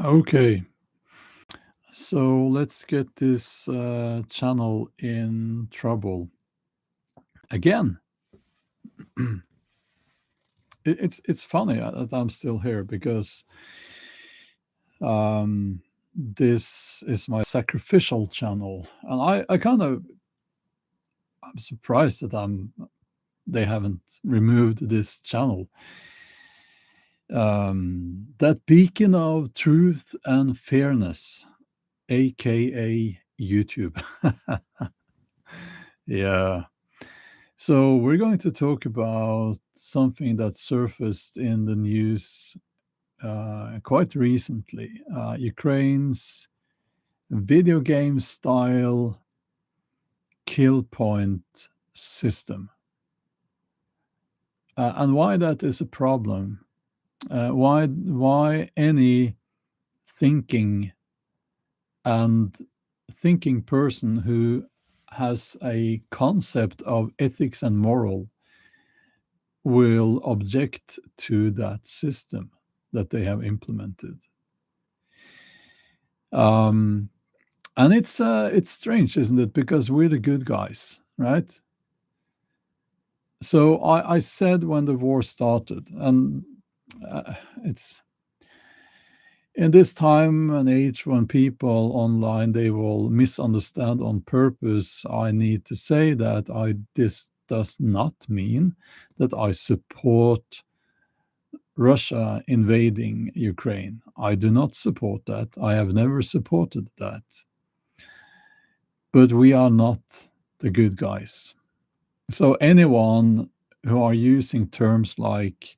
Okay, so let's get this channel in trouble again. It's funny that I'm still here because um, this is my sacrificial channel, and I kind of I'm surprised that they haven't removed this channel. That beacon of truth and fairness, aka YouTube. Yeah. So we're going to talk about something that surfaced in the news quite recently. Ukraine's video game style kill point system, and why that is a problem. Why any thinking and thinking person who has a concept of ethics and moral will object to that system that they have implemented. Um, and it's strange, isn't it? Because we're the good guys, right? So I said when the war started, and it's in this time and age when people online they will misunderstand on purpose. I need to say that this does not mean that I support Russia invading Ukraine. I do not support that. I have never supported that. But we are not the good guys. So anyone who are using terms like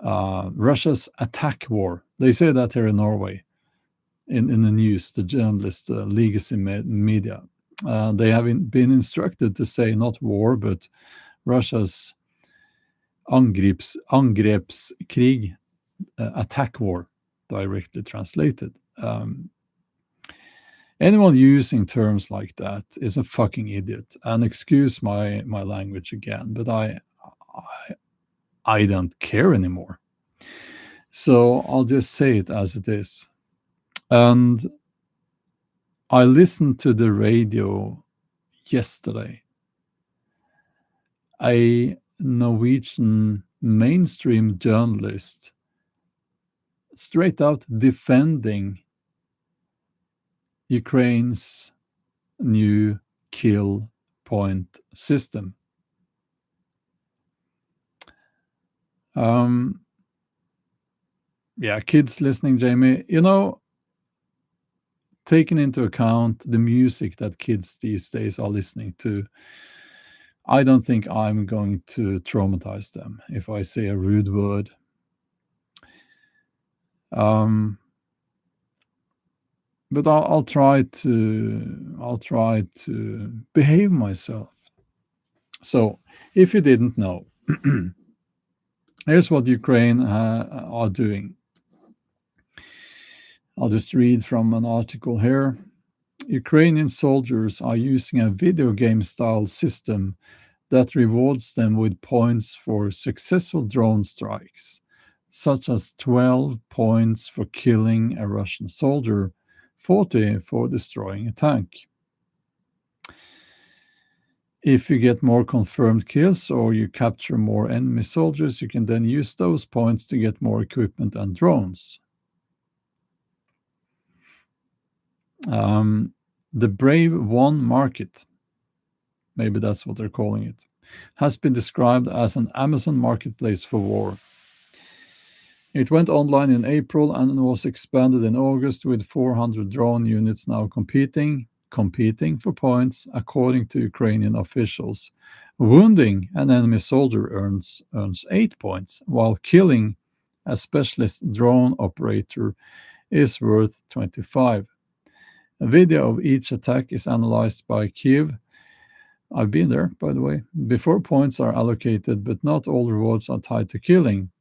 Russia's attack war, they say that here in Norway, in the news, the journalist, legacy media, they have been instructed to say not war, but Russia's angrepskrig, attack war, directly translated. Anyone using terms like that is a fucking idiot. And excuse my language again, but I I don't care anymore. So I'll just say it as it is. And I listened to the radio yesterday. A Norwegian mainstream journalist straight out defending Ukraine's new kill point system. Um, yeah, kids listening, Jamie, taking into account the music that kids these days are listening to, I don't think I'm going to traumatize them if I say a rude word. Um, but I'll try to behave myself. So, if you didn't know, here's what Ukraine are doing. I'll just read from an article here. Ukrainian soldiers are using a video game style system that rewards them with points for successful drone strikes, such as 12 points for killing a Russian soldier, 40 for destroying a tank. If you get more confirmed kills or you capture more enemy soldiers, you can then use those points to get more equipment and drones. The Brave One market, maybe that's what they're calling it, has been described as an Amazon marketplace for war. It went online in April and was expanded in August with 400 drone units now competing for points, according to Ukrainian officials. Wounding an enemy soldier earns 8 points, while killing a specialist drone operator is worth 25. A video of each attack is analyzed by Kiev. I've been there, by the way, before points are allocated, but not all rewards are tied to killing.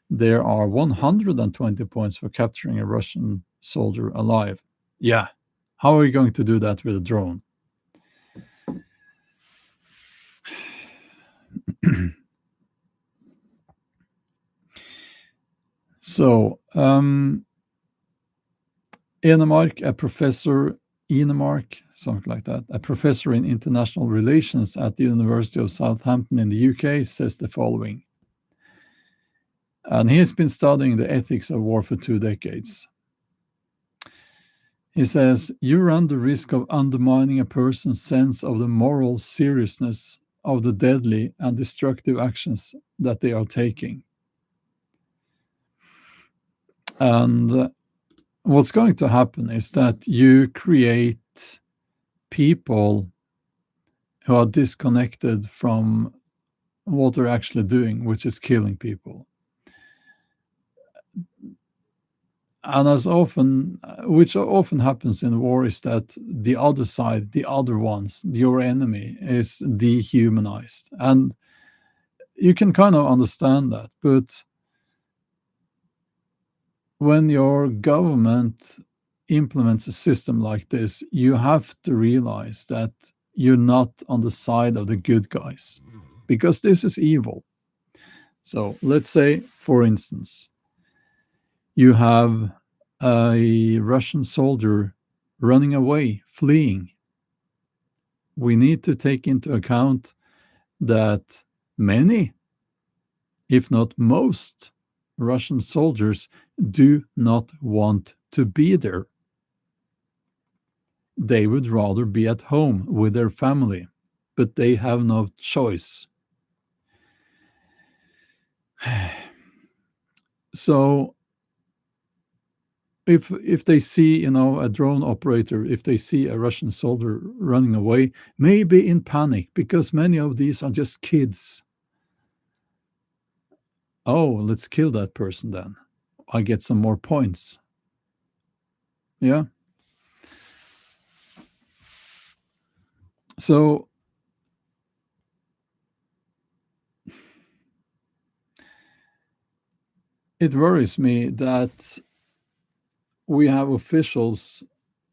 There are 120 points for capturing a Russian soldier alive. Yeah. How are you going to do that with a drone? So, Enemark, a professor, Enemark, something like that, a professor in international relations at the University of Southampton in the UK, says the following. And he has been studying the ethics of war for 2 decades. He says, you run the risk of undermining a person's sense of the moral seriousness of the deadly and destructive actions that they are taking. And what's going to happen is that you create people who are disconnected from what they're actually doing, which is killing people. And which often happens in war, is that the other side, the other ones, your enemy, is dehumanized. And you can kind of understand that. But when your government implements a system like this, you have to realize that you're not on the side of the good guys, because this is evil. So let's say, for instance, you have a Russian soldier running away, fleeing. We need to take into account that many, if not most, Russian soldiers do not want to be there. They would rather be at home with their family, but they have no choice. So if they see, a drone operator, if they see a Russian soldier running away, maybe in panic, because many of these are just kids. Oh, let's kill that person then. I get some more points. Yeah. So it worries me that we have officials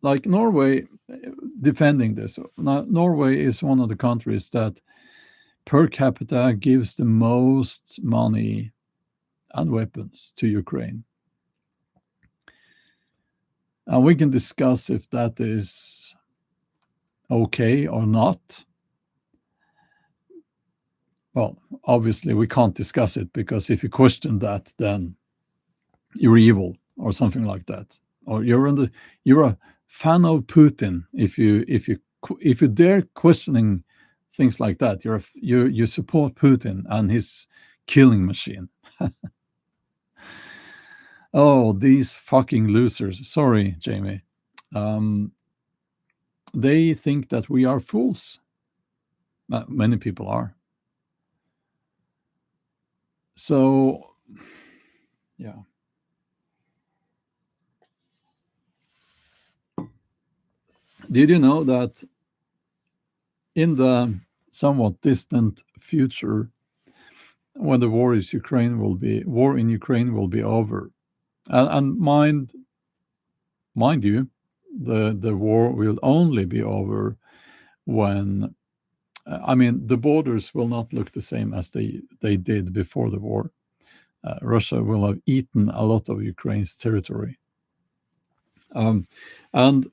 like Norway defending this. Now, Norway is one of the countries that per capita gives the most money and weapons to Ukraine. And we can discuss if that is okay or not. Well, obviously we can't discuss it, because if you question that, then you're evil or something like that, or you're a fan of Putin. If you dare questioning things like that, you support Putin and his killing machine. Oh, these fucking losers. Sorry, Jamie. Um, they think that we are fools. Many people are. So, yeah. Did you know that in the somewhat distant future, when the war in Ukraine will be over, and mind you, the war will only be over when, I mean, the borders will not look the same as they did before the war. Russia will have eaten a lot of Ukraine's territory. And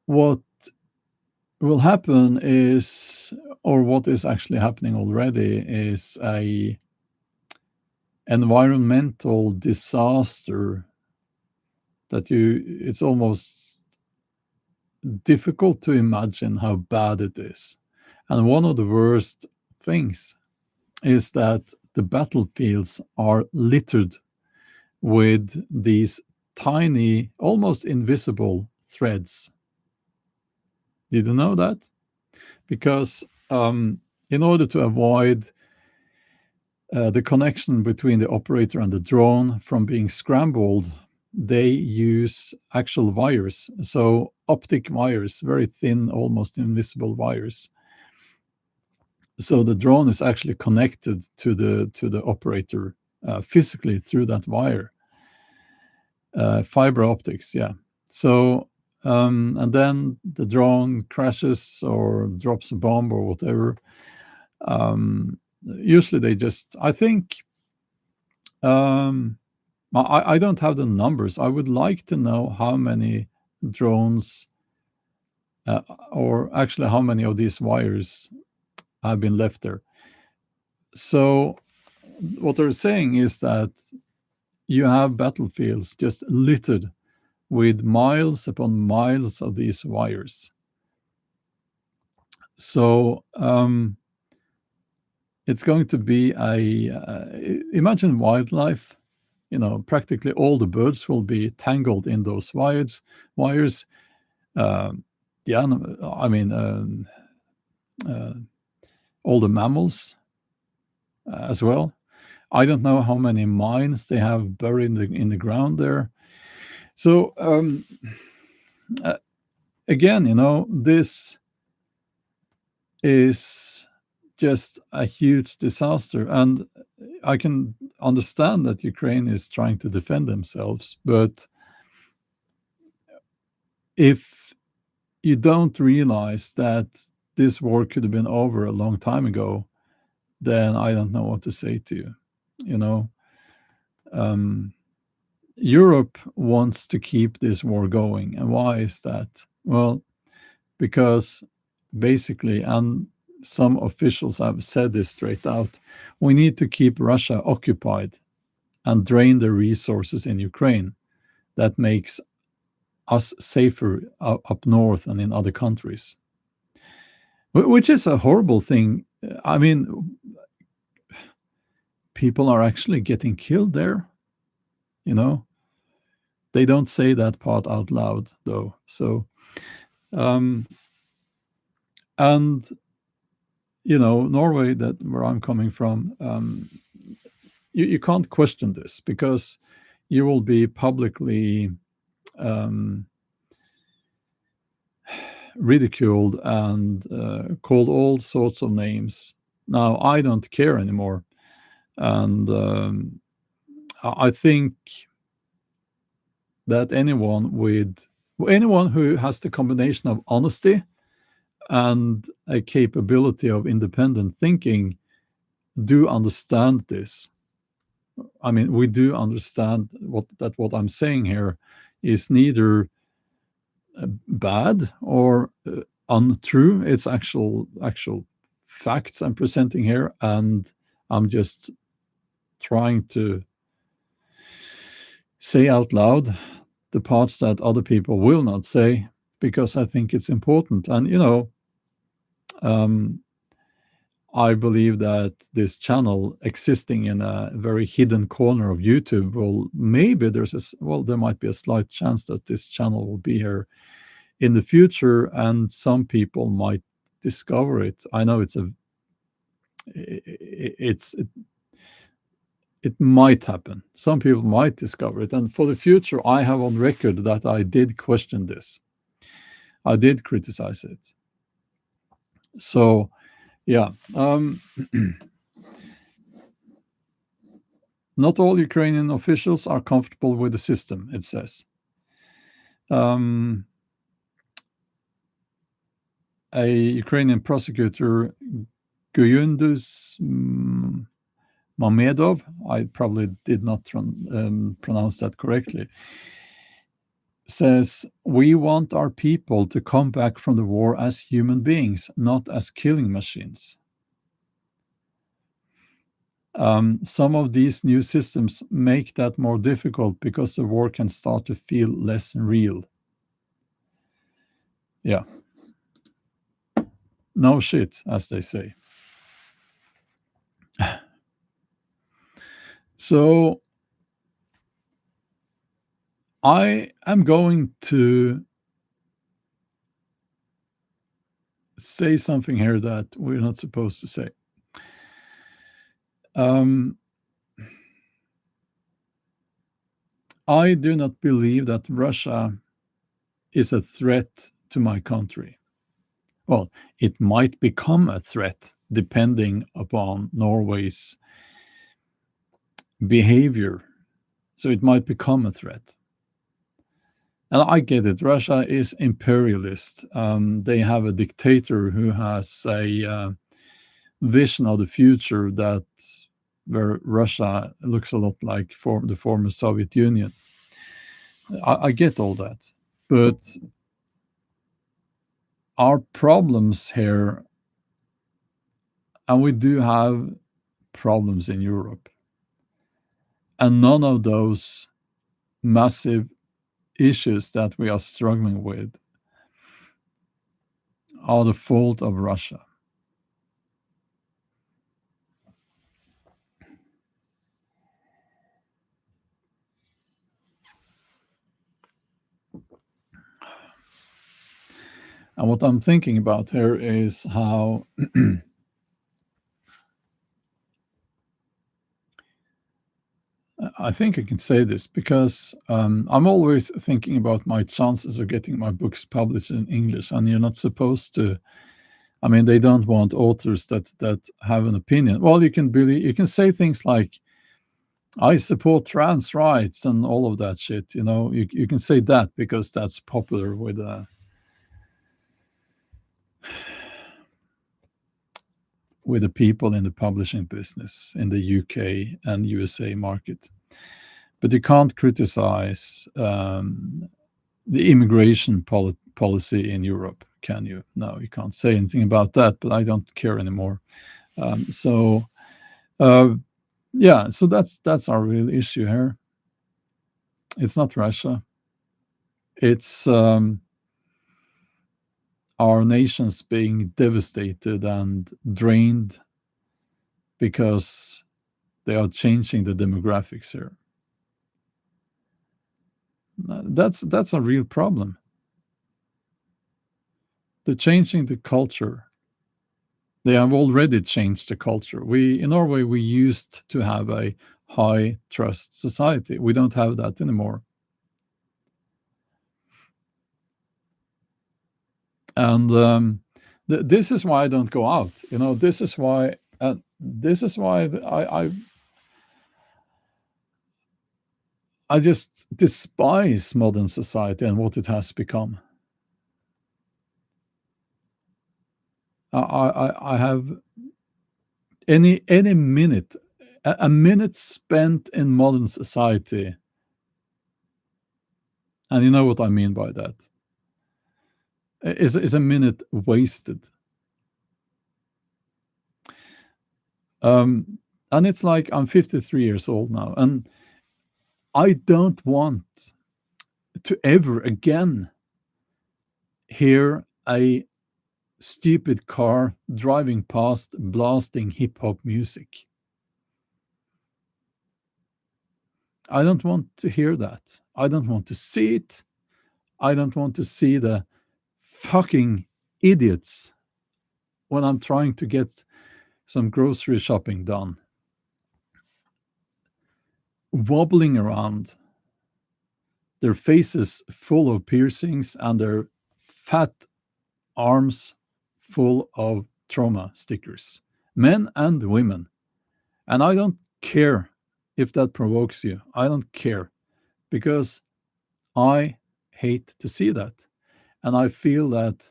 what will happen is, or what is actually happening already, is a environmental disaster that it's almost difficult to imagine how bad it is. And one of the worst things is that the battlefields are littered with these tiny, almost invisible threads. Did you know that? Because in order to avoid the connection between the operator and the drone from being scrambled, they use actual wires. So optic wires, very thin, almost invisible wires. So the drone is actually connected to the operator physically through that wire. Fiber optics, yeah. So and then the drone crashes or drops a bomb or whatever. Usually they just, I think, I don't have the numbers. I would like to know how many drones, uh, or actually how many of these wires have been left there. So what they're saying is that you have battlefields just littered with miles upon miles of these wires. So it's going to be imagine wildlife. Practically all the birds will be tangled in those wires. The animal, I mean, uh, all the mammals as well. I don't know how many mines they have buried in the ground there. So uh, again, this is just a huge disaster, and I can understand that Ukraine is trying to defend themselves, but if you don't realize that this war could have been over a long time ago, then I don't know what to say to you. You know, um, Europe wants to keep this war going. And why is that? Well, because basically, and some officials have said this straight out, we need to keep Russia occupied and drain the resources in Ukraine. That makes us safer up north and in other countries, which is a horrible thing. I mean, people are actually getting killed there, you know. They don't say that part out loud, though. So, um, and Norway, that where I'm coming from, you can't question this because you will be publicly um, ridiculed and called all sorts of names. Now, I don't care anymore. And I think that anyone who has the combination of honesty and a capability of independent thinking do understand this. I mean, we do understand what I'm saying here is neither bad or untrue. It's actual facts I'm presenting here, and I'm just trying to say out loud the parts that other people will not say because I think it's important. And um, I believe that this channel existing in a very hidden corner of YouTube will maybe there might be a slight chance that this channel will be here in the future, and some people might discover it. I know it might happen. Some people might discover it, and for the future, I have on record that I did question this. I did criticize it. So, yeah. Not all Ukrainian officials are comfortable with the system, it says. A Ukrainian prosecutor, Guyundus Mamedov, I probably did not pronounce that correctly, says, "We want our people to come back from the war as human beings, not as killing machines. Some of these new systems make that more difficult because the war can start to feel less real." Yeah. No shit, as they say. So I am going to say something here that we're not supposed to say. I do not believe that Russia is a threat to my country. Well, it might become a threat depending upon Norway's behavior. So it might become a threat. And I get it. Russia is imperialist. They have a dictator who has a vision of the future that where Russia looks a lot like the former Soviet Union. I get all that, but our problems here, and we do have problems in Europe, and none of those massive issues that we are struggling with are the fault of Russia. And what I'm thinking about here is how I think I can say this because I'm always thinking about my chances of getting my books published in English, and you're not supposed to. I mean, they don't want authors that have an opinion. Well, you can say things like, "I support trans rights" and all of that shit. You can say that because that's popular with the people in the publishing business in the UK and USA market. But you can't criticize the immigration policy in Europe, can you? No, you can't say anything about that, but I don't care anymore. So, uh, yeah, so that's our real issue here. It's not Russia. It's our nations being devastated and drained because they are changing the demographics here. That's a real problem. They're changing the culture. They have already changed the culture. We in Norway we used to have a high trust society. We don't have that anymore. And this is why I don't go out. This is why I just despise modern society and what it has become. I have any minute, a minute spent in modern society, and you know what I mean by that, is a minute wasted. And it's like I'm 53 years old now, and I don't want to ever again hear a stupid car driving past blasting hip hop music. I don't want to hear that. I don't want to see it. I don't want to see the fucking idiots when I'm trying to get some grocery shopping done, wobbling around, their faces full of piercings and their fat arms full of trauma stickers, men and women. And I don't care if that provokes you. I don't care because I hate to see that. And I feel that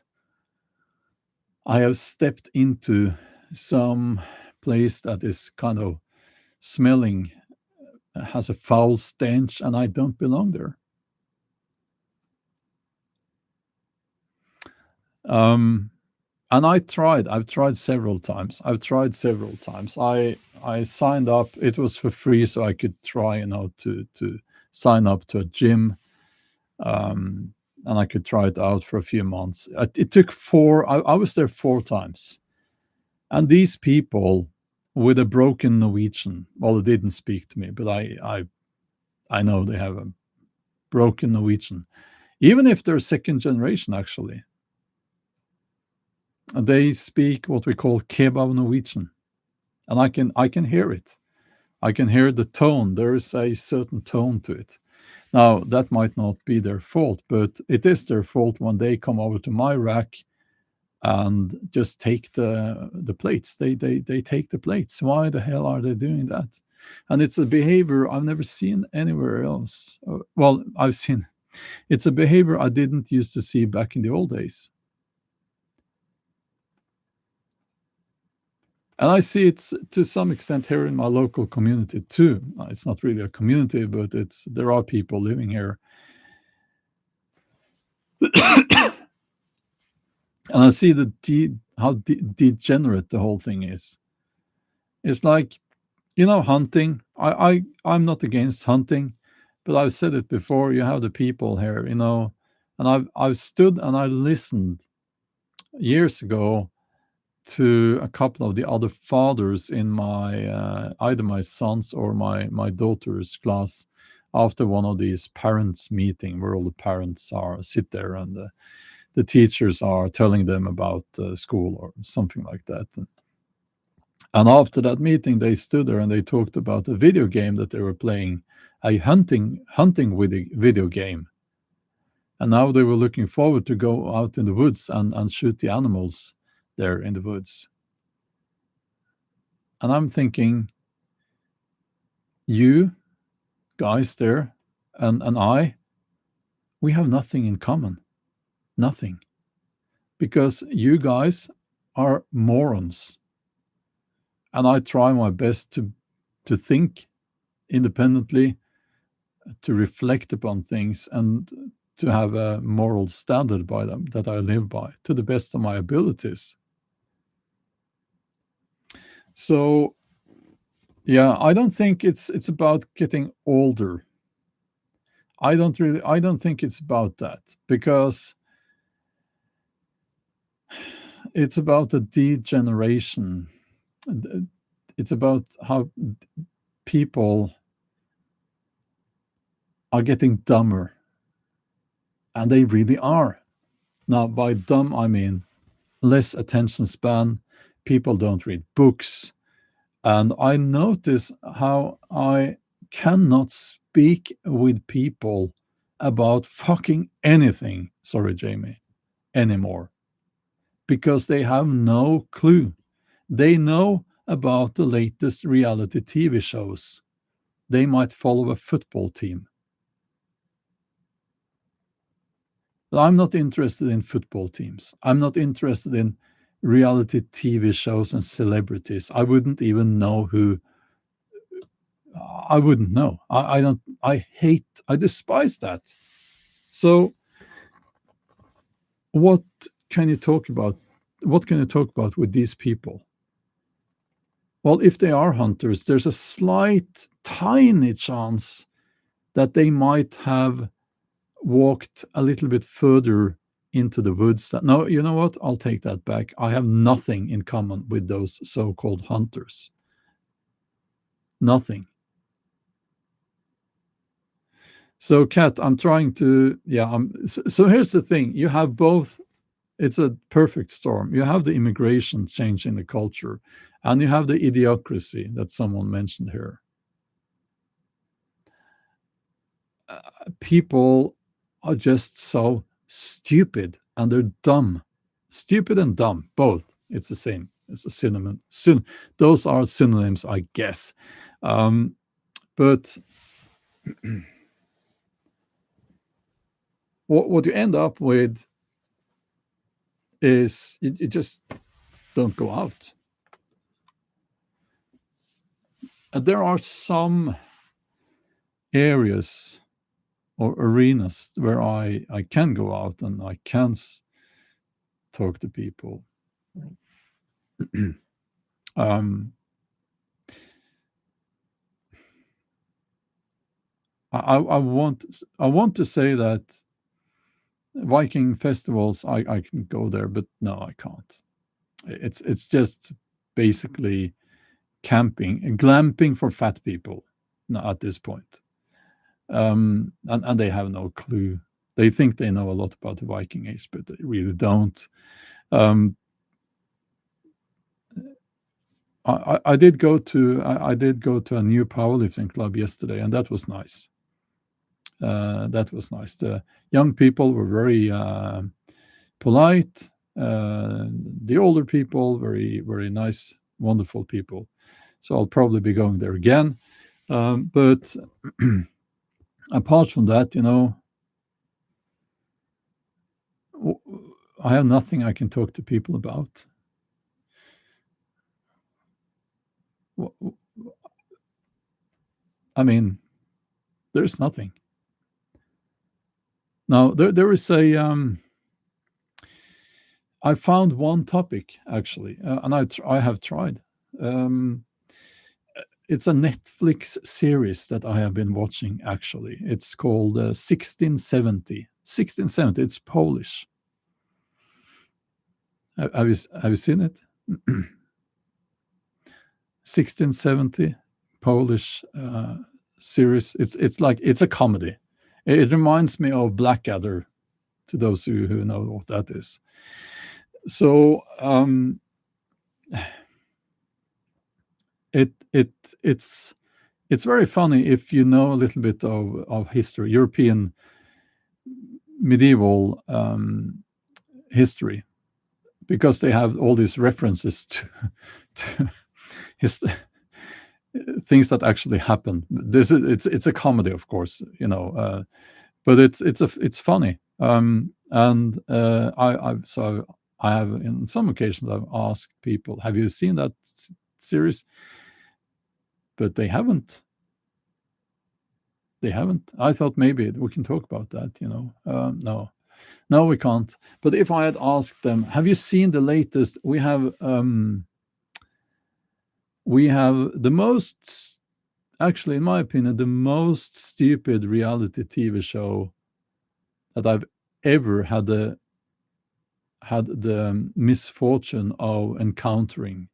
I have stepped into some place that is kind of smelling, has a foul stench, and I don't belong there. Um, and I've tried several times. I signed up. It was for free, so I could try, to sign up to a gym, um, and I could try it out for a few months. It took four. I was there four times, and these people with a broken Norwegian. Well, they didn't speak to me, but I know they have a broken Norwegian, even if they're second generation. Actually, they speak what we call kebab Norwegian, and I can hear it. I can hear the tone. There is a certain tone to it. Now that might not be their fault, but it is their fault when they come over to my rack and just take the plates. They take the plates. Why the hell are they doing that? And it's a behavior I've never seen anywhere else. Well, I've seen it's a behavior I didn't used to see back in the old days. And I see it to some extent here in my local community too. It's not really a community, but there are people living here, and I see how degenerate the whole thing is. It's like, hunting. I'm not against hunting, but I've said it before. You have the people here, and I've stood and I listened years ago to a couple of the other fathers in my either my son's or my daughter's class after one of these parents meeting where all the parents are sit there, and the teachers are telling them about school or something like that. And after that meeting, they stood there and they talked about a video game that they were playing, a hunting with a video game. And now they were looking forward to go out in the woods and shoot the animals there in the woods. And I'm thinking, you guys there and I, we have nothing in common. Nothing. Because you guys are morons. And I try my best to think independently, to reflect upon things, and to have a moral standard by them that I live by to the best of my abilities. So yeah, I don't think it's about getting older. I don't think it's about that, because it's about a degeneration. It's about how people are getting dumber, and they really are. Now, by dumb, I mean less attention span. People don't read books. And I notice how I cannot speak with people about fucking anything, sorry, Jamie, anymore, because they have no clue. They know about the latest reality TV shows. They might follow a football team. But I'm not interested in football teams. I'm not interested in reality TV shows and celebrities. I wouldn't even know who. I wouldn't know. I don't. I hate. I despise that. So, what can you talk about? What can you talk about with these people? Well, if they are hunters, there's a slight, tiny chance that they might have walked a little bit further into the woods. No, you know what? I'll take that back. I have nothing in common with those so-called hunters. Nothing. So, Kat, I'm trying to, yeah. So here's the thing: you have both. It's a perfect storm. You have the immigration change in the culture, and you have the idiocracy that someone mentioned here. People are just so stupid, and they're dumb. Stupid and dumb, both. It's the same. It's a synonym. Those are synonyms, I guess. But what you end up with is you just don't go out. And there are some areas or arenas where I can go out and I can talk to people. um, I want to say that Viking festivals, I can go there, but no, I can't. It's just basically camping and glamping for fat people at this point. And they have no clue. They think they know a lot about the Viking Age, but they really don't. Um, I did go to a new powerlifting club yesterday, and that was nice. That was nice. The young people were very polite. The older people, very very nice, wonderful people. So I'll probably be going there again. But apart from that, I have nothing I can talk to people about. I mean, there's nothing. Now there is a I found one topic actually, and I have tried. Um, it's a Netflix series that I have been watching actually. It's called 1670. 1670. It's Polish. Have you seen it? 1670 Polish series. It's like it's a comedy. It reminds me of Blackadder. To those who know what that is. So it it it's very funny if you know a little bit of history, European medieval history, because they have all these references to his, things that actually happened. It's a comedy, of course, but it's funny. And I have in some occasions I've asked people, "Have you seen that series?" But they haven't. They haven't. I thought maybe we can talk about that. No, we can't. But if I had asked them, "Have you seen the latest?" We have the most, actually, in my opinion, the most stupid reality TV show that I've ever had the misfortune of encountering,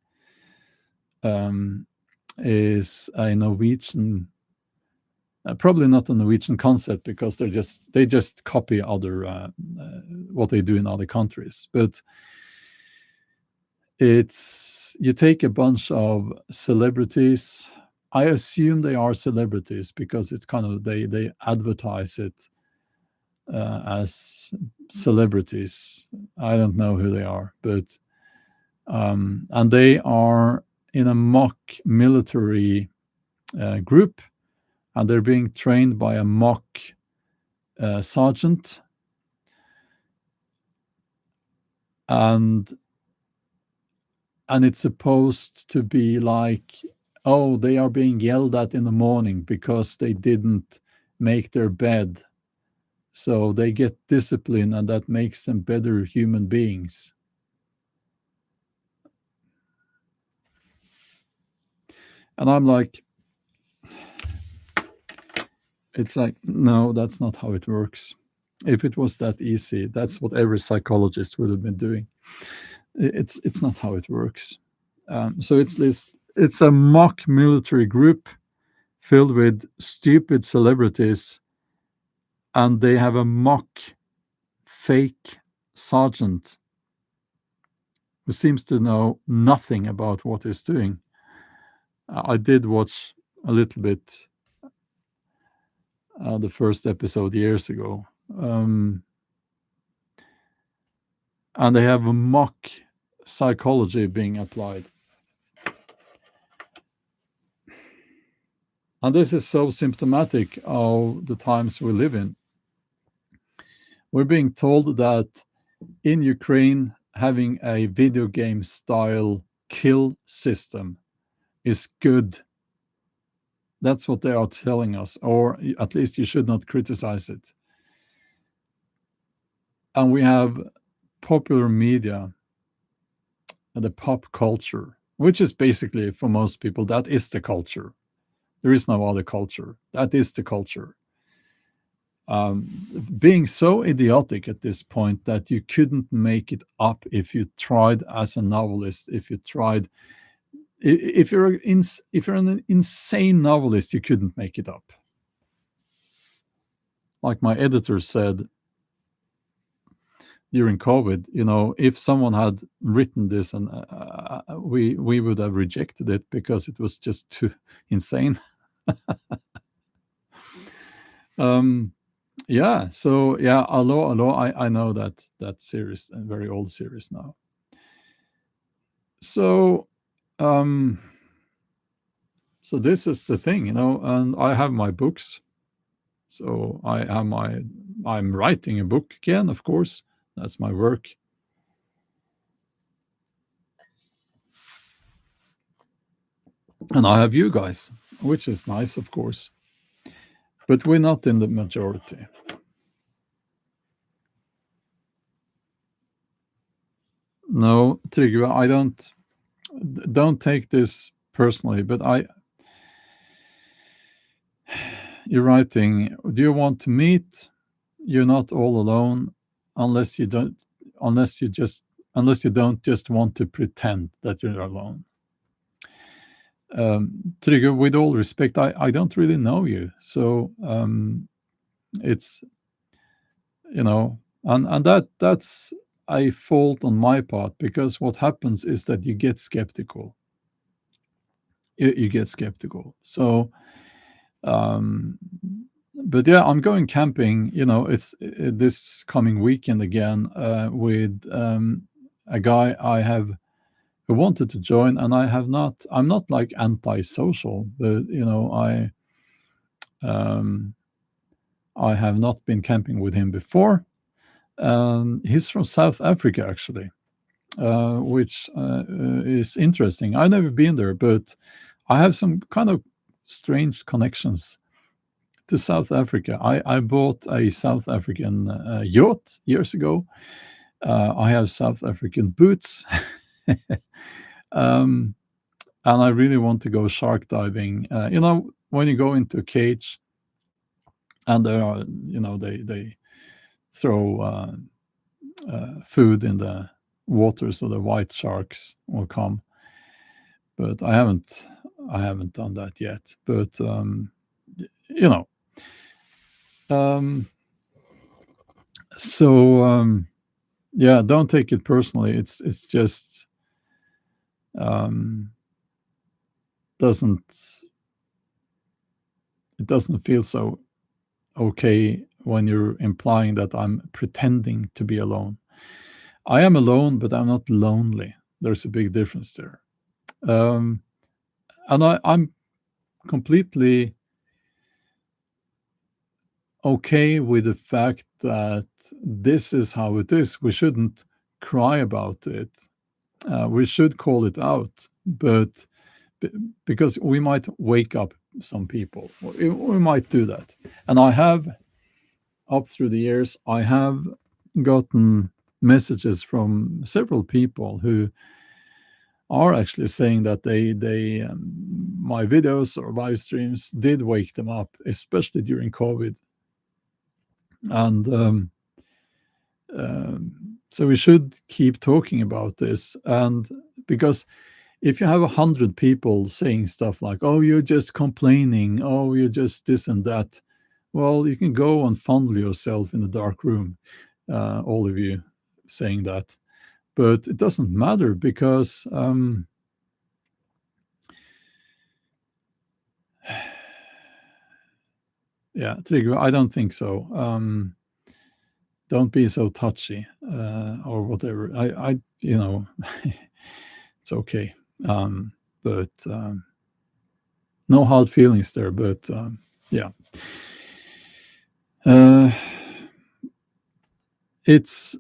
is a Norwegian, probably not a Norwegian concept, because they just copy other what they do in other countries. But it's you take a bunch of celebrities. I assume they are celebrities because it's kind of they advertise it as celebrities. I don't know who they are, but and they are in a mock military group, and they're being trained by a mock sergeant, and it's supposed to be like, oh, they are being yelled at in the morning because they didn't make their bed, so they get discipline, and that makes them better human beings. And I'm like, it's like, no, that's not how it works. If it was that easy, that's what every psychologist would have been doing. It's not how it works. So it's a mock military group filled with stupid celebrities, and they have a mock fake sergeant who seems to know nothing about what he's doing. I did watch a little bit the first episode years ago, and they have a mock psychology being applied. And this is so symptomatic of the times we live in. We're being told that in Ukraine, having a video game style kill system is good. That's what they are telling us, or at least you should not criticize it. And we have popular media and the pop culture, which is basically, for most people, that is the culture. There is no other culture. That is the culture. Being so idiotic at this point that you couldn't make it up if you tried as a novelist. If you're an insane novelist, you couldn't make it up. Like my editor said during COVID, if someone had written this, and we would have rejected it because it was just too insane. Yeah. So yeah, Allo, I know that series, a very old series now. So so this is the thing, and I have my books. So I'm writing a book again, of course. That's my work. And I have you guys, which is nice, of course. But we're not in the majority. No, Trygve, I don't take this personally, but you're writing, do you want to meet? You're not all alone unless you don't unless you just unless you don't just want to pretend that you're alone. Trygve, with all respect, I don't really know you. So it's and that's a fault on my part, because what happens is that you get skeptical. You get skeptical. So um but yeah, I'm going camping, it's this coming weekend again, with a guy I have who wanted to join, and I'm not like antisocial, but um I have not been camping with him before. He's from South Africa, actually, which is interesting. I've never been there, but I have some kind of strange connections to South Africa. I bought a South African yacht years ago. I have South African boots. um, and I really want to go shark diving. When you go into a cage and there are, they throw food in the water so the white sharks will come. But I haven't done that yet. But you know, um, so yeah, don't take it personally. It's just um, doesn't it doesn't feel so okay when you're implying that I'm pretending to be alone. I am alone, but I'm not lonely. There's a big difference there. Um, and I'm completely okay with the fact that this is how it is. We shouldn't cry about it. We should call it out, but b- because we might wake up some people, we might do that. And I have, up through the years, I have gotten messages from several people who are actually saying that my videos or live streams did wake them up, especially during COVID. And so we should keep talking about this. And because if you have 100 people saying stuff like, "Oh, you're just complaining," "Oh, you're just this and that," well, you can go and fondle yourself in the dark room, all of you saying that. But it doesn't matter, because yeah, Trygve, I don't think so. Don't be so touchy, or whatever. It's okay. But no hard feelings there. But yeah, uh, it's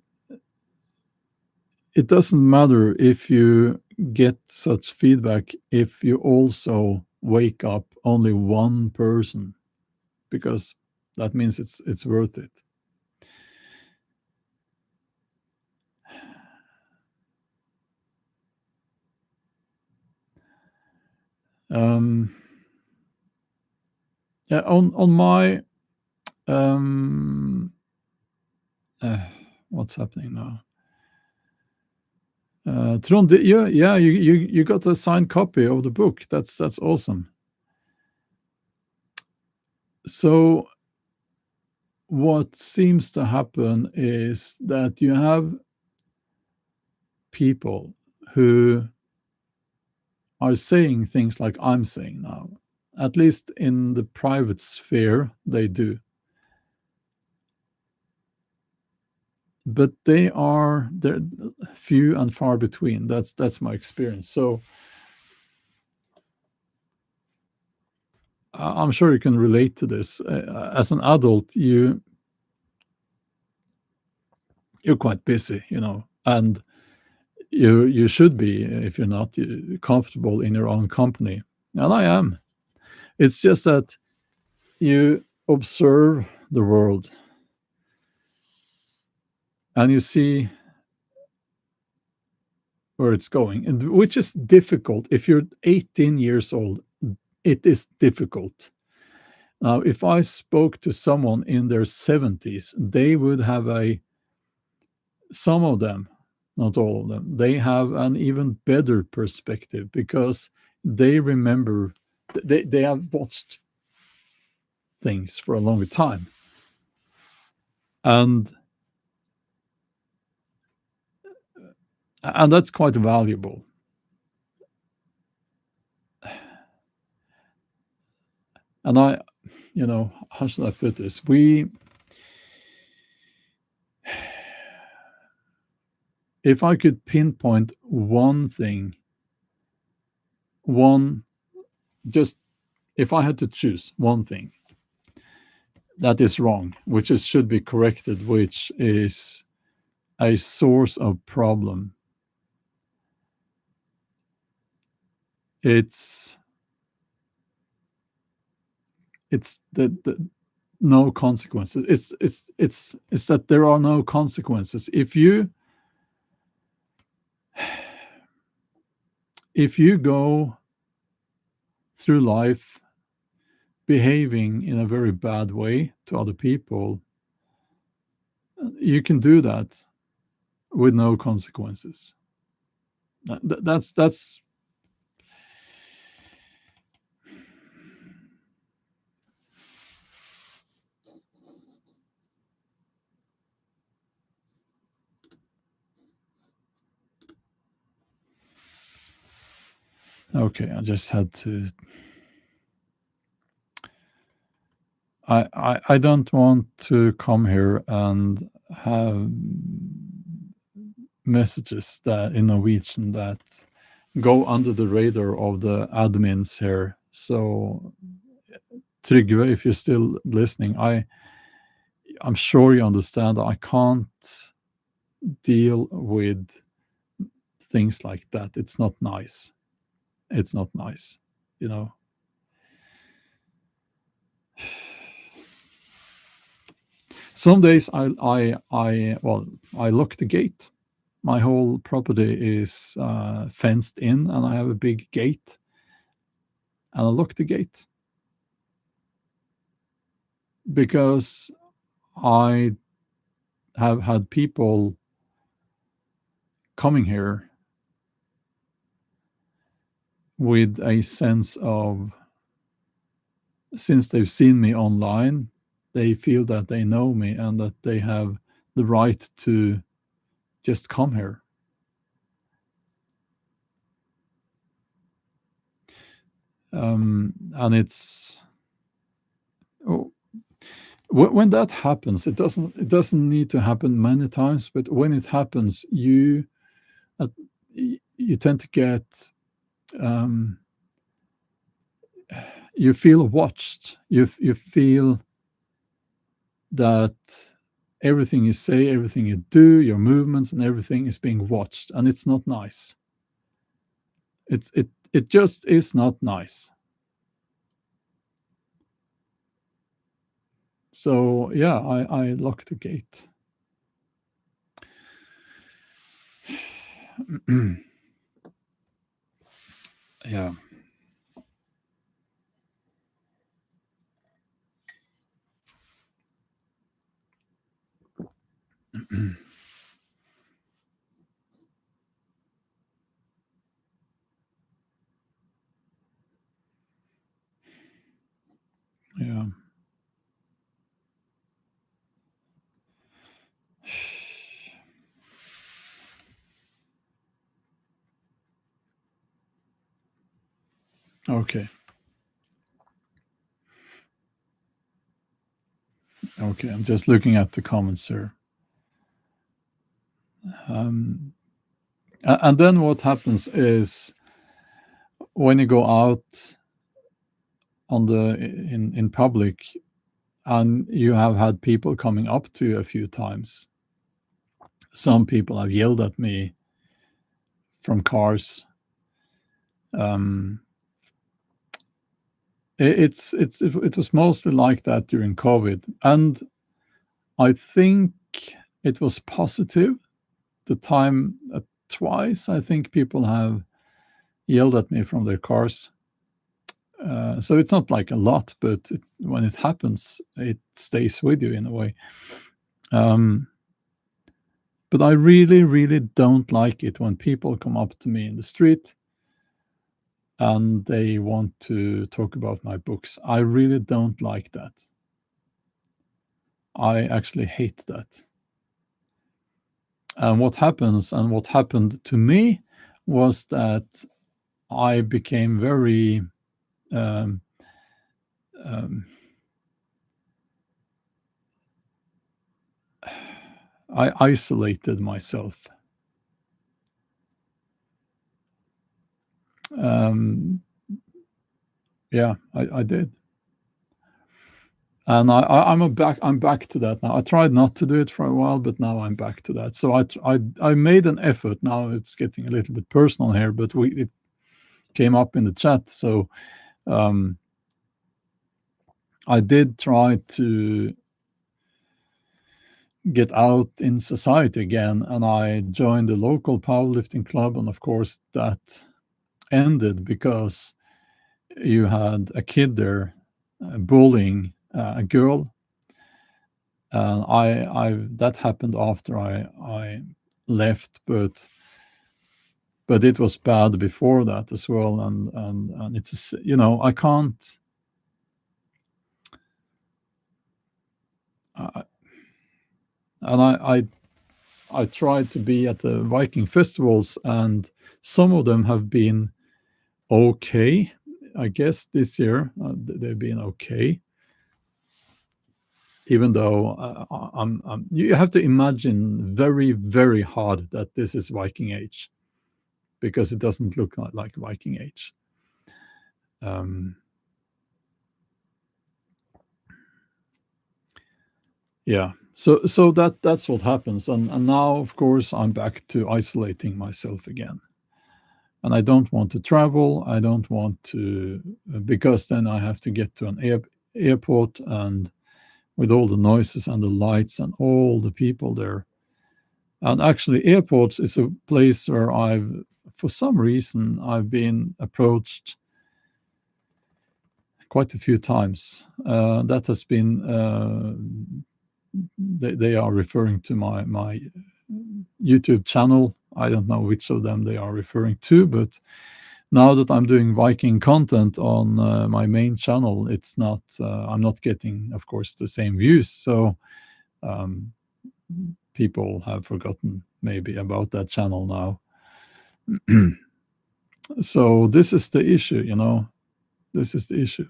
it doesn't matter if you get such feedback if you also wake up only one person, because that means it's worth it. Um, yeah, on my um, uh, what's happening now? Trond, yeah, you got a signed copy of the book. That's awesome. So what seems to happen is that you have people who are saying things like I'm saying now. At least in the private sphere, they do. But they're few and far between. That's my experience. So I'm sure you can relate to this. As an adult, you're quite busy, and you should be, if you're not, comfortable in your own company. and I am. It's just that you observe the world and you see where it's going, and which is difficult. If you're 18 years old, it is difficult. Now, if I spoke to someone in their 70s, they would have some of them, not all of them, they have an even better perspective because they remember, they have watched things for a longer time. And that's quite valuable. And how should I put this? If I could pinpoint one thing, one, just if I had to choose one thing that is wrong, which should be corrected, which is a source of problem, it's the no consequences. It's that there are no consequences. If you go through life behaving in a very bad way to other people, you can do that with no consequences. That's okay. I just had to. I don't want to come here and have messages that in Norwegian that go under the radar of the admins here. So Trygve, if you're still listening, I'm sure you understand that I can't deal with things like that. It's not nice. It's not nice, you know. Some days I lock the gate. My whole property is fenced in, and I have a big gate, and I lock the gate because I have had people coming here with a sense of, since they've seen me online, they feel that they know me and that they have the right to just come here. And it's oh, when that happens, it doesn't need to happen many times, but when it happens, uh, you tend to get um, you feel watched. You feel that everything you say, everything you do, your movements and everything is being watched, and it's not nice. It just is not nice. So yeah, I lock the gate. Yeah. Yeah. Okay. Okay. I'm just looking at the comments here. Um, and then what happens is when you go out in public and you have had people coming up to you a few times, some people have yelled at me from cars. Um, It was mostly like that during COVID, and I think it was positive. The time twice, I think people have yelled at me from their cars. So it's not like a lot, but when it happens, it stays with you in a way. Um, but I really, really don't like it when people come up to me in the street and they want to talk about my books. I really don't like that. I actually hate that. And what happens, and what happened to me, was that I became very um, um, I isolated myself. Um, yeah, I did, and I'm back to that now. I tried not to do it for a while, but now I'm back to that. So I made an effort. Now it's getting a little bit personal here, but it came up in the chat. So um, I did try to get out in society again, and I joined a local powerlifting club, and of course that ended because you had a kid there bullying a girl. And I that happened after I left, but it was bad before that as well. And it's, I can't. I, and I tried to be at the Viking festivals, and some of them have been okay. I guess this year they've been okay, even though you have to imagine very, very hard that this is Viking Age, because it doesn't look like Viking Age. Yeah, so that's what happens, and now of course I'm back to isolating myself again, and I don't want to travel. I don't want to, because then I have to get to an airport, and with all the noises and the lights and all the people there. And actually, airports is a place where for some reason, I've been approached quite a few times. That has been, they are referring to my YouTube channel. I don't know which of them they are referring to, but now that I'm doing Viking content on my main channel, it's not. I'm not getting, of course, the same views. So um, people have forgotten maybe about that channel now. So this is the issue, This is the issue.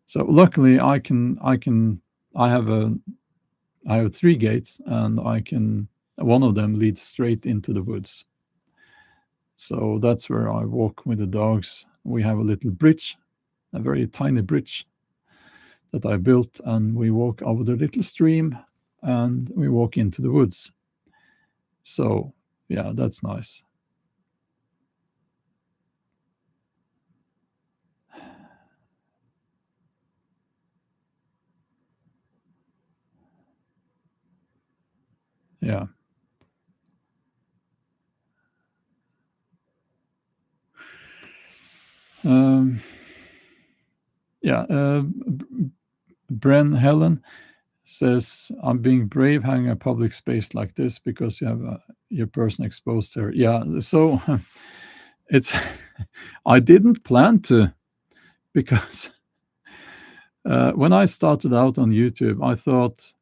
So luckily, I have three gates, and one of them leads straight into the woods. So that's where I walk with the dogs. We have a little bridge, a very tiny bridge that I built, and we walk over the little stream, and we walk into the woods. So yeah, that's nice. Yeah. Yeah. Bren Helen says, I'm being brave having a public space like this because you have your person exposed there. Yeah. So it's, I didn't plan to, because when I started out on YouTube, I thought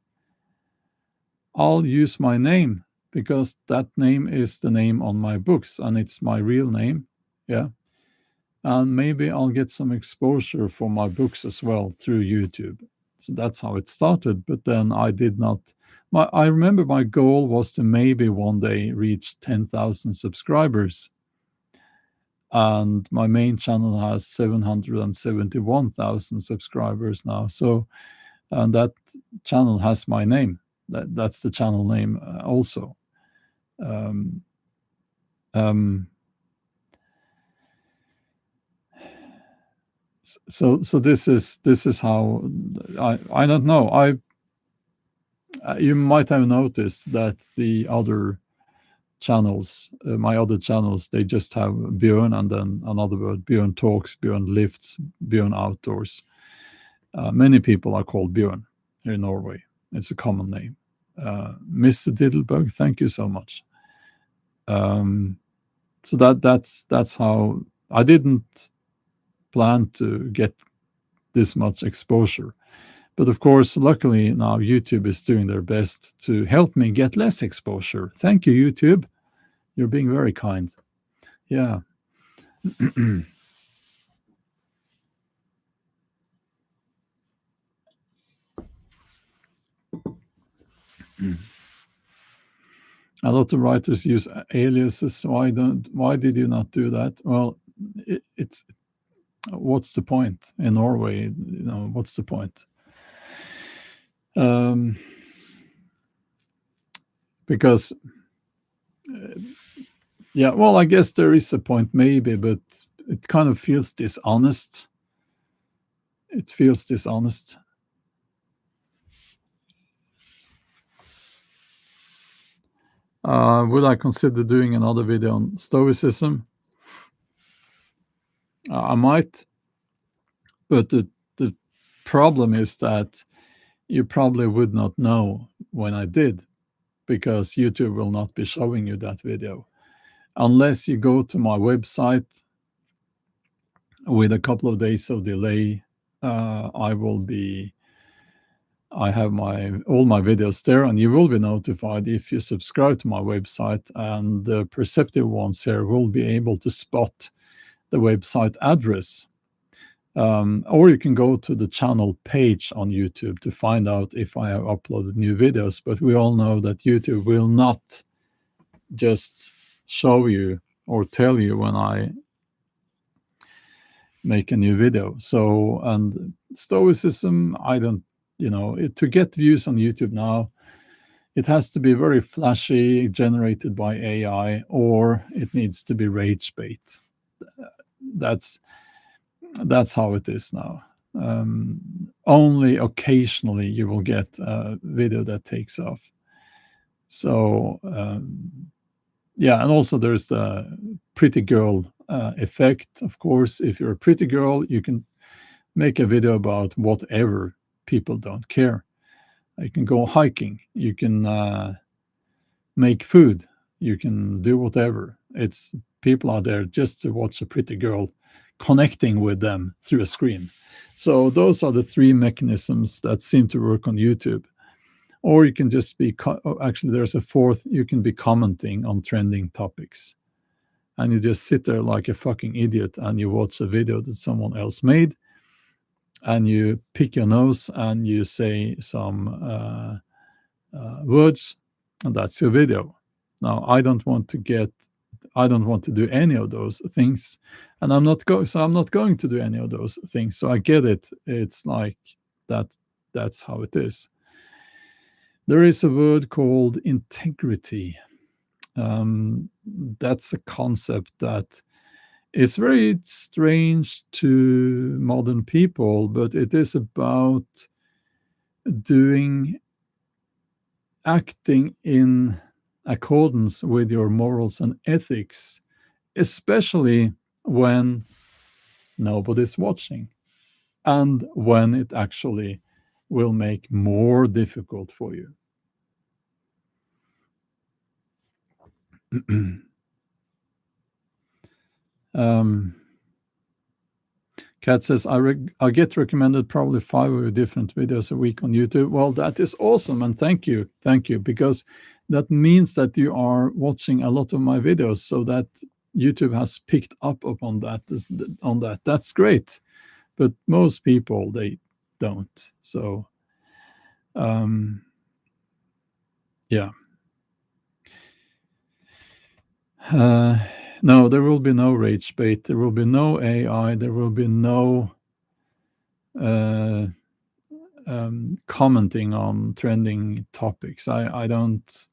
I'll use my name because that name is the name on my books and it's my real name. Yeah. And maybe I'll get some exposure for my books as well through YouTube. So that's how it started. But then I did not. I remember my goal was to maybe one day reach 10,000 subscribers. And my main channel has 771,000 subscribers now. So, and that channel has my name. That's the channel name also. Um, so this is how I don't know. You might have noticed that the other channels, my other channels, they just have Bjorn and then another word, Bjorn talks, Bjorn lifts, Bjorn outdoors. Many people are called Bjorn here in Norway. It's a common name. Mr. Diddlebug, thank you so much. So that's how I didn't plan to get this much exposure. But of course, luckily now YouTube is doing their best to help me get less exposure. Thank you, YouTube. You're being very kind. Yeah. A lot of writers use aliases. Why did you not do that? Well, it's what's the point in Norway? What's the point? Because yeah, well, I guess there is a point maybe, but it kind of feels dishonest. It feels dishonest. Would I consider doing another video on Stoicism? I might, but the problem is that you probably would not know when I did, because YouTube will not be showing you that video unless you go to my website with a couple of days of delay. I have all my videos there, and you will be notified if you subscribe to my website, and the perceptive ones here will be able to spot the website address. Or you can go to the channel page on YouTube to find out if I have uploaded new videos. But we all know that YouTube will not just show you or tell you when I make a new video. So, and Stoicism, I don't, to get views on YouTube now, it has to be very flashy, generated by AI, or it needs to be rage bait. That's how it is now. Only occasionally you will get a video that takes off. So yeah, and also there's the pretty girl effect. Of course, if you're a pretty girl, you can make a video about whatever. People don't care. You can go hiking. You can make food. You can do whatever. It's people are there just to watch a pretty girl connecting with them through a screen. So those are the three mechanisms that seem to work on YouTube. Or you can just be, actually there's a fourth, you can be commenting on trending topics. And you just sit there like a fucking idiot and you watch a video that someone else made, and you pick your nose and you say some words, and that's your video. Now, I don't want to do any of those things, and I'm not going to do any of those things. So I get it. It's like that. That's how it is. There is a word called integrity. That's a concept that is very strange to modern people, but it is about acting in accordance with your morals and ethics, especially when nobody's watching and when it actually will make more difficult for you. Kat says, I get recommended probably 5 of your different videos a week on YouTube. Well, that is awesome, and thank you, because that means that you are watching a lot of my videos, so that YouTube has picked up upon that. That's great, but most people, they don't. So, yeah. No, there will be no rage bait. There will be no AI. There will be no commenting on trending topics. I don't.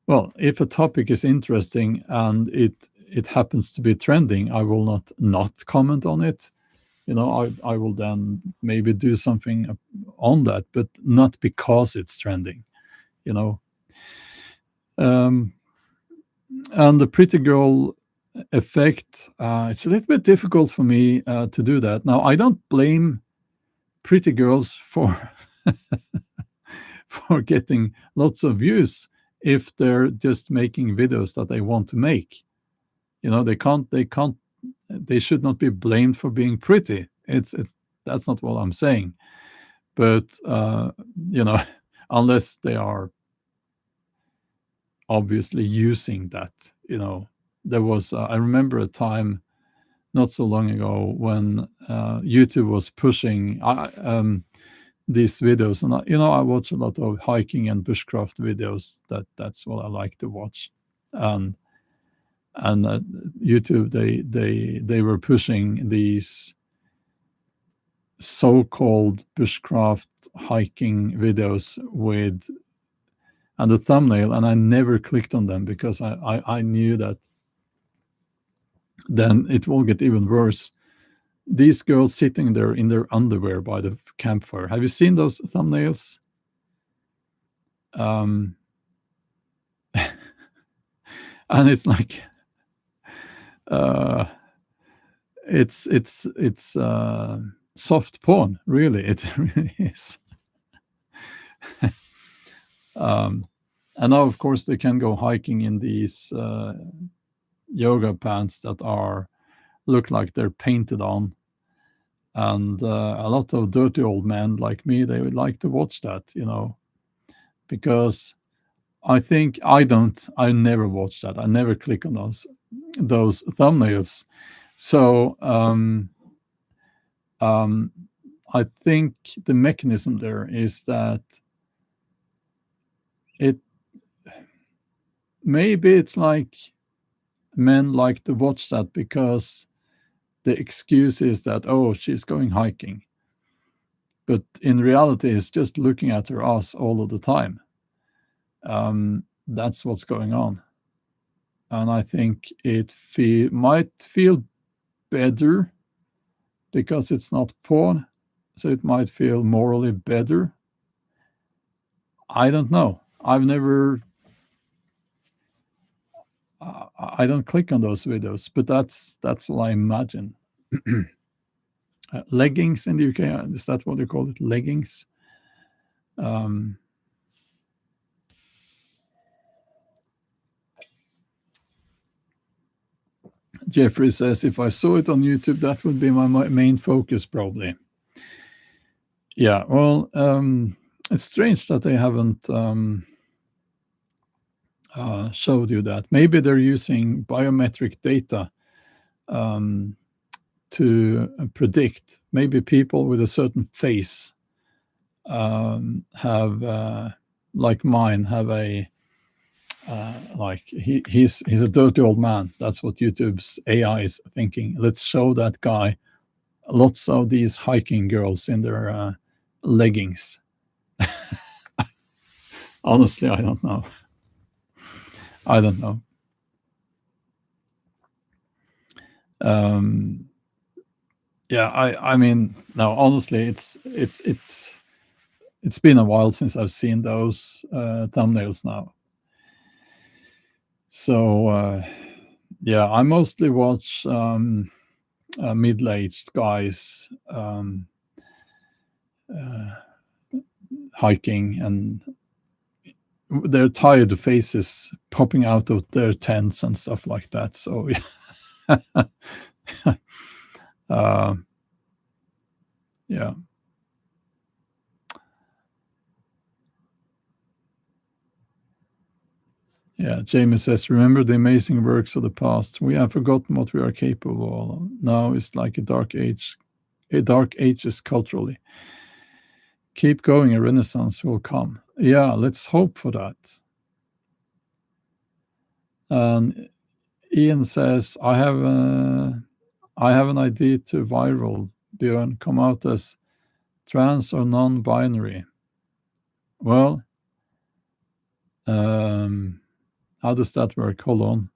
Well, if a topic is interesting and it happens to be trending, I will not comment on it. I will then maybe do something on that, but not because it's trending. You know, um, and the pretty girl effect. It's a little bit difficult for me to do that. Now, I don't blame pretty girls for for getting lots of views if they're just making videos that they want to make. They should not be blamed for being pretty. It's That's not what I'm saying. But you know, unless they are obviously using that, there was I remember a time not so long ago when YouTube was pushing these videos, and I watch a lot of hiking and bushcraft videos. That's what I like to watch, and YouTube they were pushing these so-called bushcraft hiking videos with and the thumbnail, and I never clicked on them because I knew that then it will get even worse. These girls sitting there in their underwear by the campfire. Have you seen those thumbnails? Um, and it's like uh, it's soft porn, really. It really is. And now, of course, they can go hiking in these yoga pants that are look like they're painted on, and a lot of dirty old men like me, they would like to watch that, because I never watch that. I never click on those thumbnails. So I think the mechanism there is that it maybe it's like men like to watch that because the excuse is that, oh, she's going hiking, but in reality it's just looking at her ass all of the time. That's what's going on, and I think might feel better because it's not porn, so it might feel morally better. I don't know. I don't click on those videos, but that's what I imagine. Leggings in the UK, is that what you call it? Leggings. Um, Jeffrey says, if I saw it on YouTube, that would be my main focus, probably. Yeah, well, it's strange that they haven't showed you that. Maybe they're using biometric data to predict. Maybe people with a certain face have, like mine, have a like he's a dirty old man. That's what YouTube's AI is thinking. Let's show that guy lots of these hiking girls in their leggings. Honestly, I don't know. I don't know. Yeah, I mean, no, honestly, it's been a while since I've seen those thumbnails now. So yeah, I mostly watch middle-aged guys hiking, and their tired faces popping out of their tents and stuff like that. So uh, yeah. Yeah, Jamie says, remember the amazing works of the past. We have forgotten what we are capable of. Now it's like a dark ages culturally. Keep going, a renaissance will come. Yeah, let's hope for that. And Ian says, I have an idea to viral, Bjorn, come out as trans or non-binary. Well, um, How does that work? Hold on.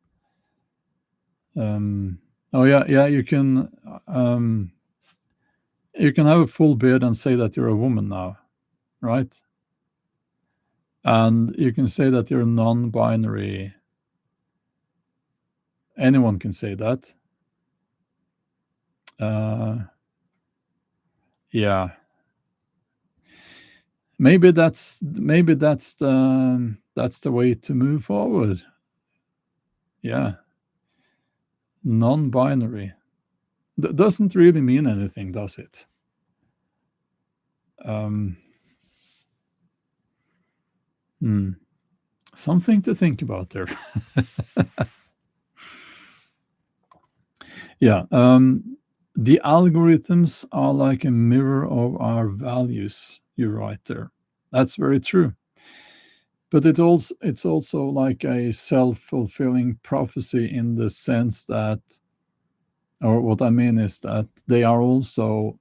Oh yeah, you can have a full beard and say that you're a woman now, right? And you can say that you're non-binary. Anyone can say that. Yeah, maybe that's the way to move forward. Yeah, non-binary. Doesn't really mean anything, does it? Um, hmm. Something to think about there. Yeah. The algorithms are like a mirror of our values, you write there. That's very true. But it's also like a self-fulfilling prophecy in the sense that, or what I mean is that they are also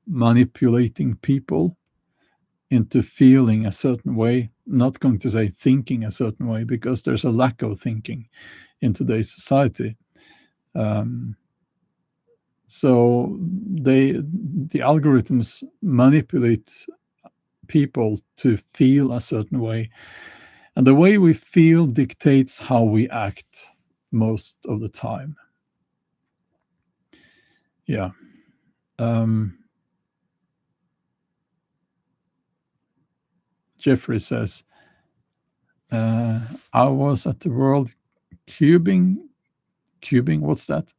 manipulating people into feeling a certain way, not going to say thinking a certain way, because there's a lack of thinking in today's society. Um, so the algorithms manipulate people to feel a certain way, and the way we feel dictates how we act most of the time. Yeah. Um, Jeffrey says, I was at the World Cubing, what's that?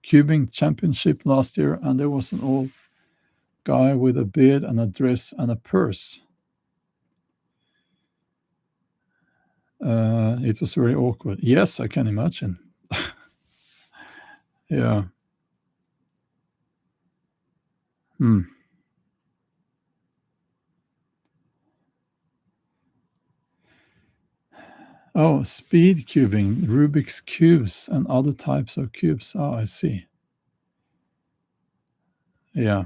Cubing Championship last year, and there was an old guy with a beard and a dress and a purse. It was very awkward. Yes, I can imagine. Yeah. Hmm. Oh, speed cubing, Rubik's cubes, and other types of cubes. Oh, I see. Yeah.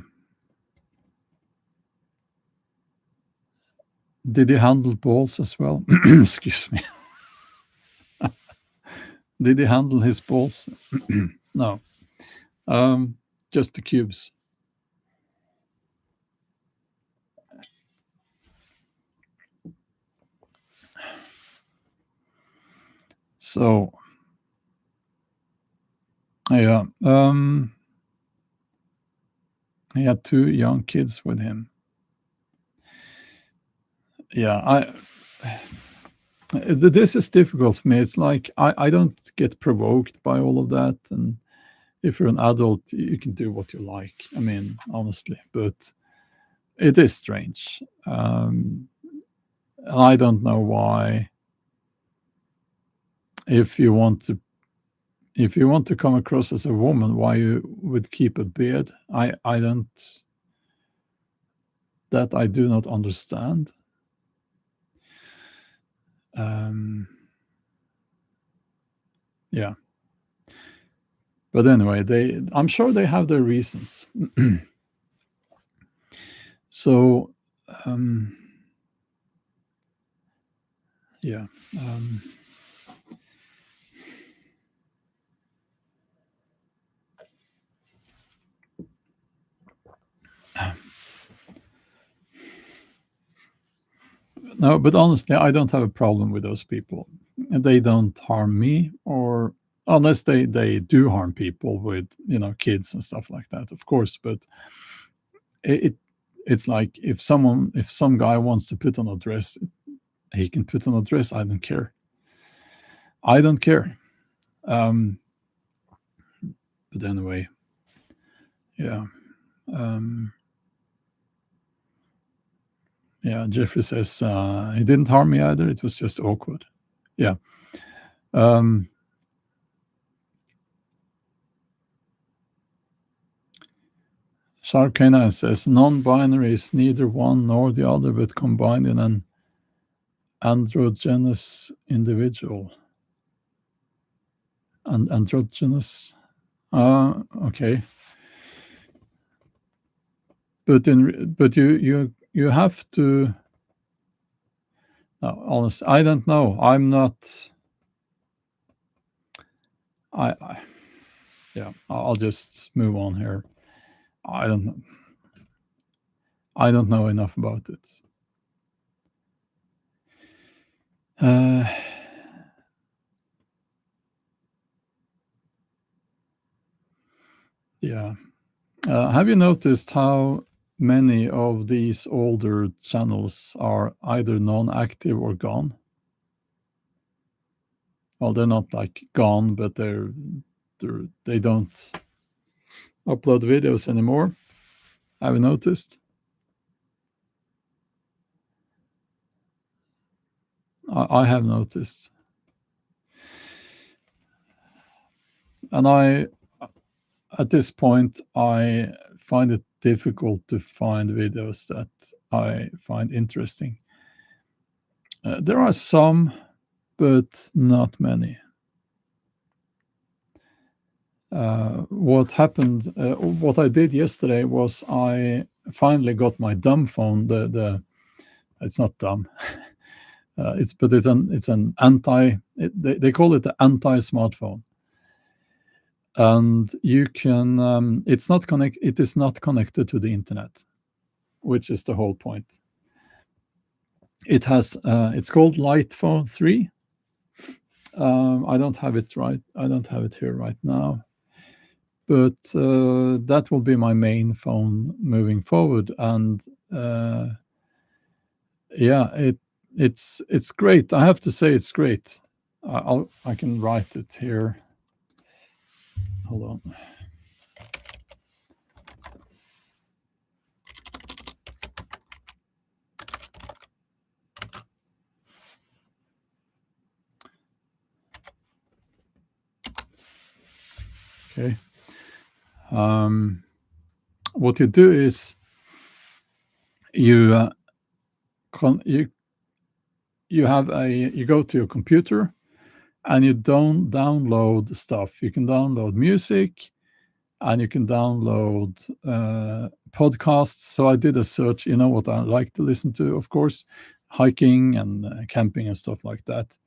Did he handle balls as well? Excuse me. Did he handle his balls? No. Just the cubes. So, yeah. He had two young kids with him. Yeah, this is difficult for me. It's like I don't get provoked by all of that, and if you're an adult, you can do what you like. I mean, honestly, but it is strange. I don't know why. If you want to, if you want to come across as a woman, why you would keep a beard? I don't. That I do not understand. Um, yeah. But anyway, I'm sure they have their reasons. So, um, yeah. Um, no, but honestly, I don't have a problem with those people. They don't harm me, or unless they do harm people with kids and stuff like that, of course. But it it's like if some guy wants to put on a dress, he can put on a dress. I don't care. I don't care. Um, but anyway, yeah. Um, yeah, Jeffrey says he didn't harm me either. It was just awkward. Yeah. Um, Sharkana says non-binary is neither one nor the other, but combined in an androgynous individual. And androgynous. Okay. But you have to. No, honestly, I don't know. I'm not. I yeah, I'll just move on here. I don't know. I don't know enough about it. Uh, yeah. Have you noticed how many of these older channels are either non-active or gone? Well, they're not like gone, but they don't upload videos anymore. Have you noticed? I have noticed, and at this point I find it difficult to find videos that I find interesting. There are some, but not many. What I did yesterday was I finally got my dumb phone. The It's not dumb. It's an they call it the anti smartphone, and you can it is not connected to the internet, which is the whole point. It's called Light Phone 3. I don't have it right. I don't have it here right now, but that will be my main phone moving forward. And yeah, it's great. I have to say it's great. I can write it here. Hold on. Okay. What you do is you you you go to your computer and you don't download stuff. You can download music and you can download podcasts. So I did a search. You know what I like to listen to, of course, hiking and camping and stuff like that.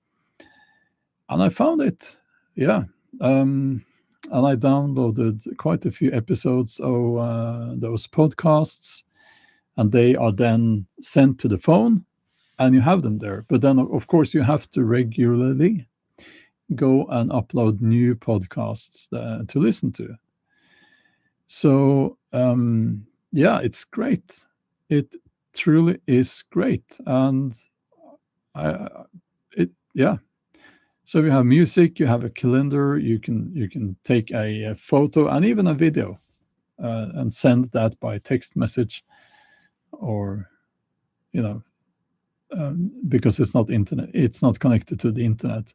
And I found it. Yeah. And I downloaded quite a few episodes of those podcasts, and they are then sent to the phone, and you have them there. But then, of course, you have to regularly go and upload new podcasts to listen to. So, yeah, it's great. It truly is great, and I, yeah. So you have music, you have a calendar, you can take a photo and even a video, and send that by text message, or you know, because it's not connected to the internet.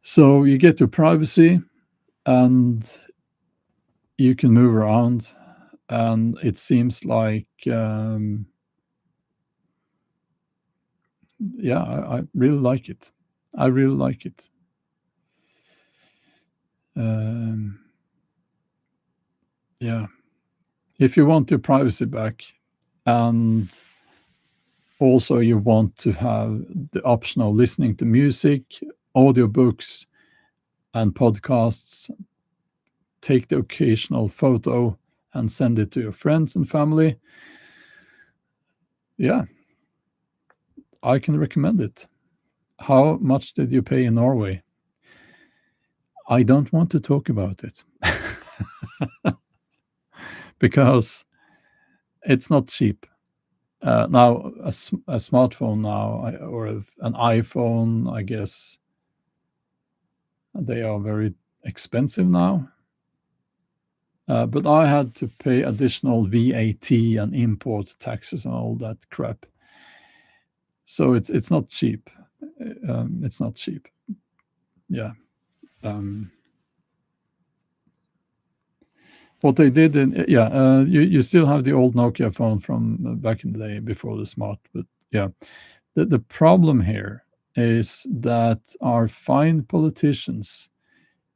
So you get your privacy, and you can move around, and it seems like yeah, I really like it. I really like it. Um, yeah, if you want your privacy back, and also you want to have the option of listening to music, audiobooks, and podcasts, take the occasional photo and send it to your friends and family. Yeah, I can recommend it. How much did you pay in Norway? I don't want to talk about it because it's not cheap. Now, a smartphone now, or an iPhone, I guess they are very expensive now. But I had to pay additional VAT and import taxes and all that crap. So it's not cheap. It's not cheap. Yeah. What they did you still have the old Nokia phone from back in the day before the smart, but yeah, the problem here is that our fine politicians,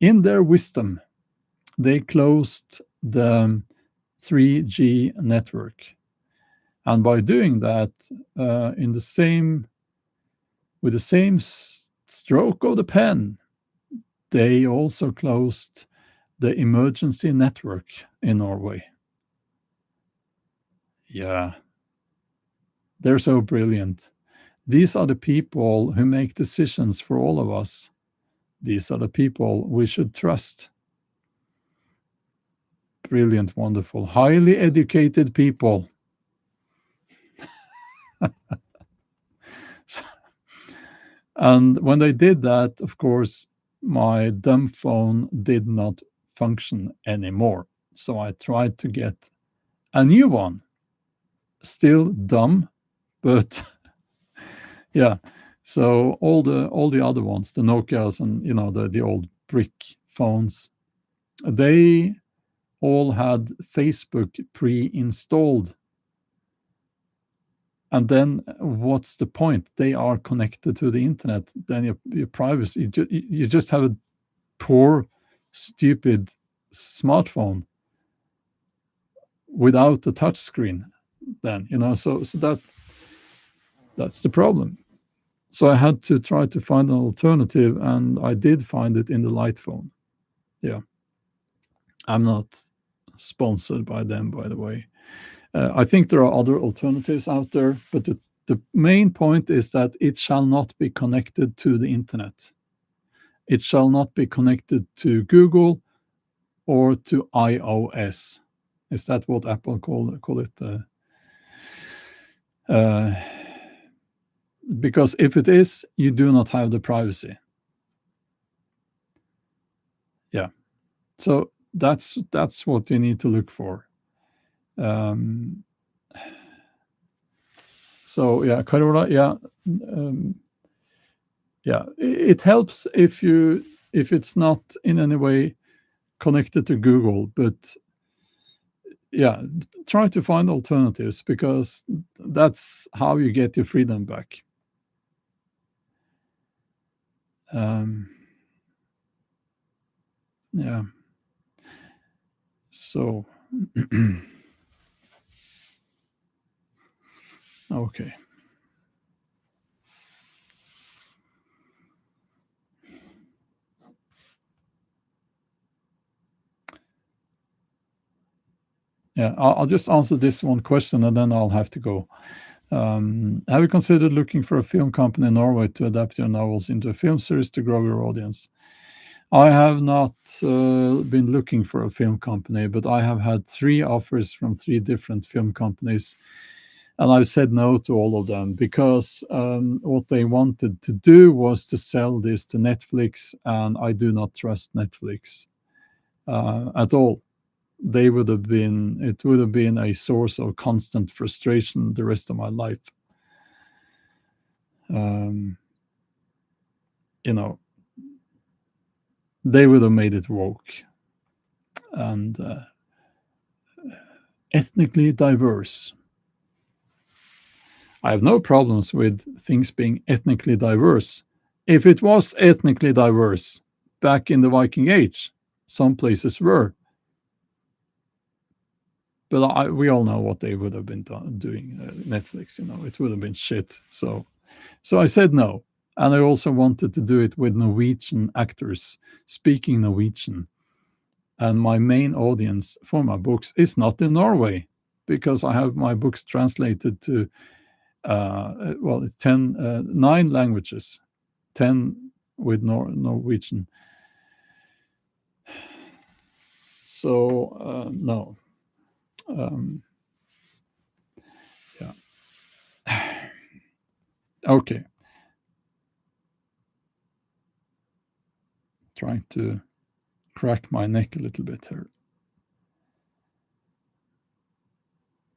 in their wisdom, they closed the 3G network, and by doing that, in the same with the same stroke of the pen, they also closed the emergency network in Norway. Yeah, they're so brilliant. These are the people who make decisions for all of us. These are the people we should trust. Brilliant, wonderful, highly educated people. And when they did that, of course, my dumb phone did not function anymore. So I tried to get a new one. Still dumb, but yeah. So all the other ones, the Nokias and the old brick phones, they all had Facebook pre-installed. And then what's the point? They are connected to the internet. Then your privacy, you just have a poor, stupid smartphone without a touch screen. Then so that's the problem. So I had to try to find an alternative, and I did find it in the light phone. Yeah, I'm not sponsored by them, by the way. I think there are other alternatives out there, but the main point is that it shall not be connected to the internet. It shall not be connected to Google or to iOS. Is that what Apple call it? Uh, because if it is, you do not have the privacy. Yeah. So that's what you need to look for. So yeah, Carola, yeah, yeah, it helps if it's not in any way connected to Google, but yeah, try to find alternatives because that's how you get your freedom back. Yeah. So okay. Yeah, I'll just answer this one question and then I'll have to go. Have you considered looking for a film company in Norway to adapt your novels into a film series to grow your audience? I have not been looking for a film company, but I have had 3 offers from 3 different film companies, and I've said no to all of them because what they wanted to do was to sell this to Netflix, and I do not trust Netflix at all. It would have been a source of constant frustration the rest of my life. Um, you know, they would have made it woke and ethnically diverse. I have no problems with things being ethnically diverse. If it was ethnically diverse back in the Viking Age, some places were. But we all know what they would have been doing. Netflix, it would have been shit. So I said no. And I also wanted to do it with Norwegian actors speaking Norwegian. And my main audience for my books is not in Norway because I have my books translated to, it's 9 languages, 10 with Norwegian. So, no. Yeah. Okay. Trying to crack my neck a little bit here.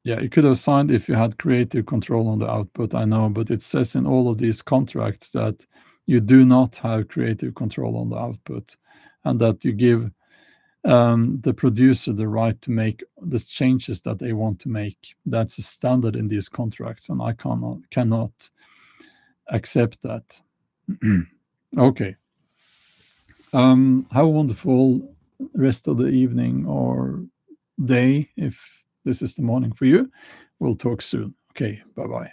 Yeah, you could have signed if you had creative control on the output, I know, but it says in all of these contracts that you do not have creative control on the output and that you give the producer the right to make the changes that they want to make. That's a standard in these contracts, and I cannot accept that. Okay. Have a wonderful rest of the evening or day if this is the morning for you. We'll talk soon. Okay, bye-bye.